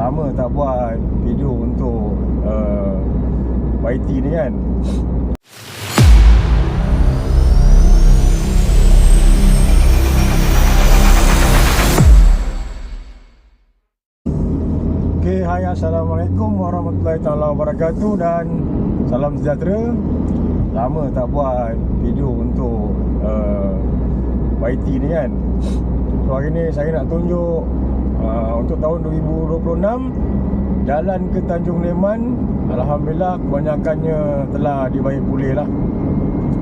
lama tak buat video untuk YT ni kan. Okay, hai, Assalamualaikum warahmatullahi taala wabarakatuh dan salam sejahtera. Lama tak buat video untuk YT ni kan. So hari ni saya nak tunjuk untuk tahun 2026 jalan ke Tanjung Leman. Alhamdulillah kebanyakannya telah dibaik pulih lah.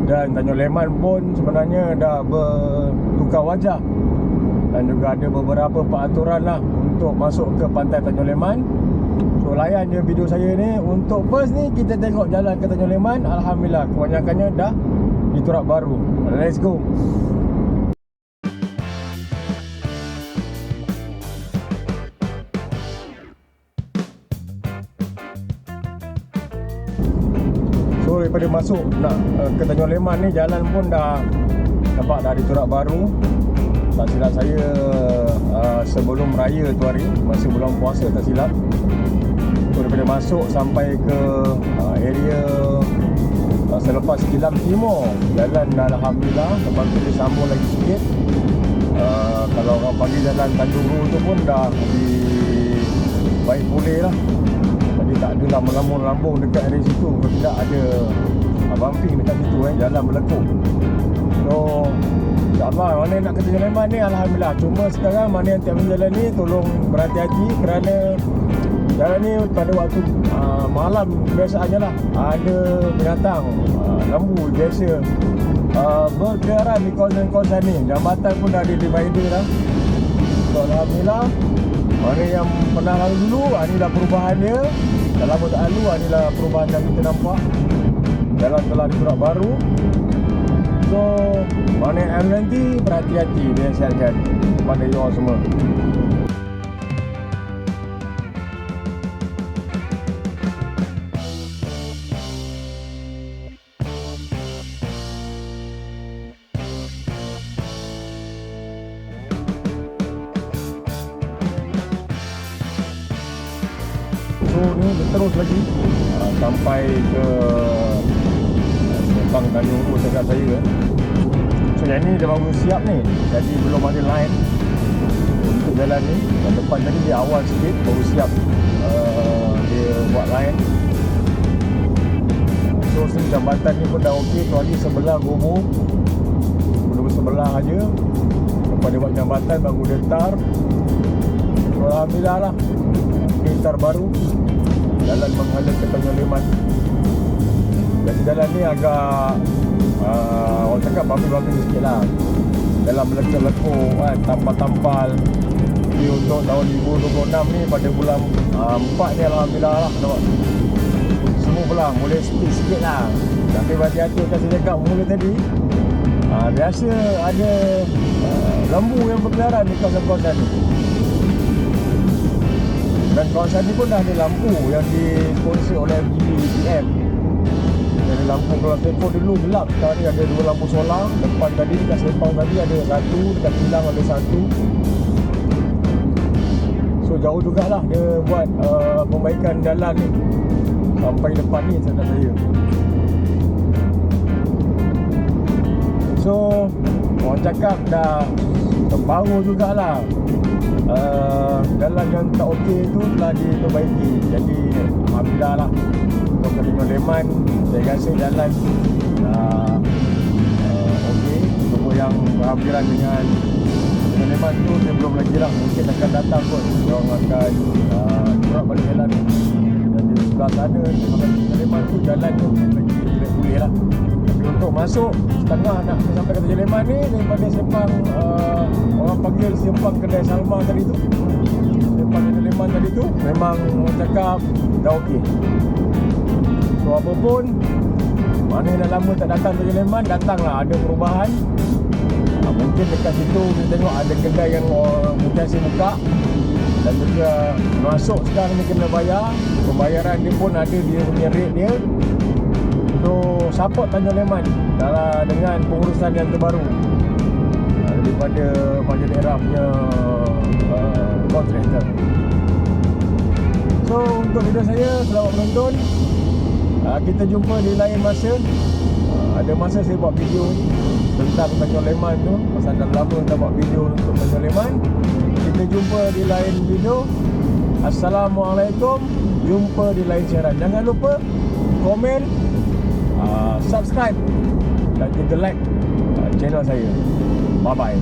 Dan Tanjung Leman pun sebenarnya dah bertukar wajah. Dan juga ada beberapa peraturan lah untuk masuk ke pantai Tanjung Leman. So layan je video saya ni. Untuk first ni kita tengok jalan ke Tanjung Leman. Alhamdulillah kebanyakannya dah diturak baru. Let's go. So daripada masuk nak ke Tanjung Leman ni, jalan pun dah nampak dah diturak baru. Tak silap saya sebelum raya tu hari, masa bulan puasa tak silap. So daripada masuk sampai ke area selepas Kilang Timur, jalan dah Alhamdulillah. Lepas tu dia sambung lagi sikit. Kalau orang panggil jalan Tanjung Ru tu pun dah baik pulih lah. Jadi tak adalah melambung-lambung dekat area situ. Kalau tidak ada bumping dekat situ jalan melekuk. So InsyaAllah mana nak ke Tanjung Leman ni Alhamdulillah. Cuma sekarang mana yang tiap jalan ni tolong berhati-hati, kerana jalan ni pada waktu malam biasanya lah ada binatang lembu biasa berkeliaran di kawasan-kawasan ni. Jambatan pun dah ada divider dah. So Alhamdulillah, mana yang pernah lalu dulu, ni dah perubahan dia. Dah lama tak lalu, ni lah perubahan yang kita nampak. Jalan telah diturak baru. So mana yang nanti berhati-hati, dia siapkan kepada you all semua. So ni terus lagi sampai ke Simpang Tanjung Ru dekat saya. So yang ni dia baru siap ni, jadi belum ada line untuk jalan ni. Yang depan tadi dia awal sikit baru siap dia buat line. So sini jambatan ni pun dah okey, kecuali sebelah Gomo belum sebelah aja. Lepas dia buat jambatan baru dia tar. So Alhamdulillah lah, ni tar baru jalan menghala ke Tanjung Leman. Jadi jalan ni agak orang cakap bumpy-bumpy sikit lah. Jalan melekuk-lekuk kan, tampal-tampal. Jadi untuk tahun 2026 ni pada bulan 4 ni Alhamdulillah lah, nampak semua belah boleh speed sikit lah. Tapi berhati-hati macam saya cakap mula tadi, biasa ada lembu yang berkeliaran di kawasan-kawasan ni. Dan kawasan ni pun dah ada lampu yang disponsor oleh BPM. Jadi lampu kalau telefon dulu gelap, sekarang ni ada 2 lampu solar. Depan tadi dekat Sepang tadi ada 1, dekat Kilang ada 1. So jauh jugalah dia buat perbaikan jalan ni sampai depan ni sedap saya. So orang cakap dah terbaru jugalah. Jalan yang tak okey tu telah diperbaiki. Jadi Alhamdulillah lah, untuk ke Tanjung Leman saya rasa jalan okey. Cuma yang berhampiran dengan Tanjung Leman tu dia belum lagi lah. Mungkin akan datang kot orang akan turak balik jalan tu. Dan di sebelah sana Tanjung Leman tu jalan tu lagi boleh lah. Tapi untuk masuk setengah nak sampai ke Tanjung Leman ni, daripada Simpang orang panggil Simpang Kedai Salma tadi tu, Simpang Tanjung Leman tadi tu, memang orang cakap dah okey. So apa pun, mana yang dah lama tak datang Tanjung Leman, datanglah, ada perubahan. Mungkin dekat situ kita tengok ada kedai yang mutiasi buka. Dan juga masuk sekarang ni kena bayar. Pembayaran dia pun ada dia punya rate dia. So support Tanjung Leman dengan pengurusan yang terbaru daripada Majlis Daerah punya kontraktor. So untuk video saya, selamat menonton. Kita jumpa di lain masa. Ada masa saya buat video tentang Tanjung Leman tu, pasal dah lama tak buat video untuk Tanjung Leman. Kita jumpa di lain video. Assalamualaikum. Jumpa di lain siaran. Jangan lupa komen, subscribe dan juga like channel saya. Bye bye.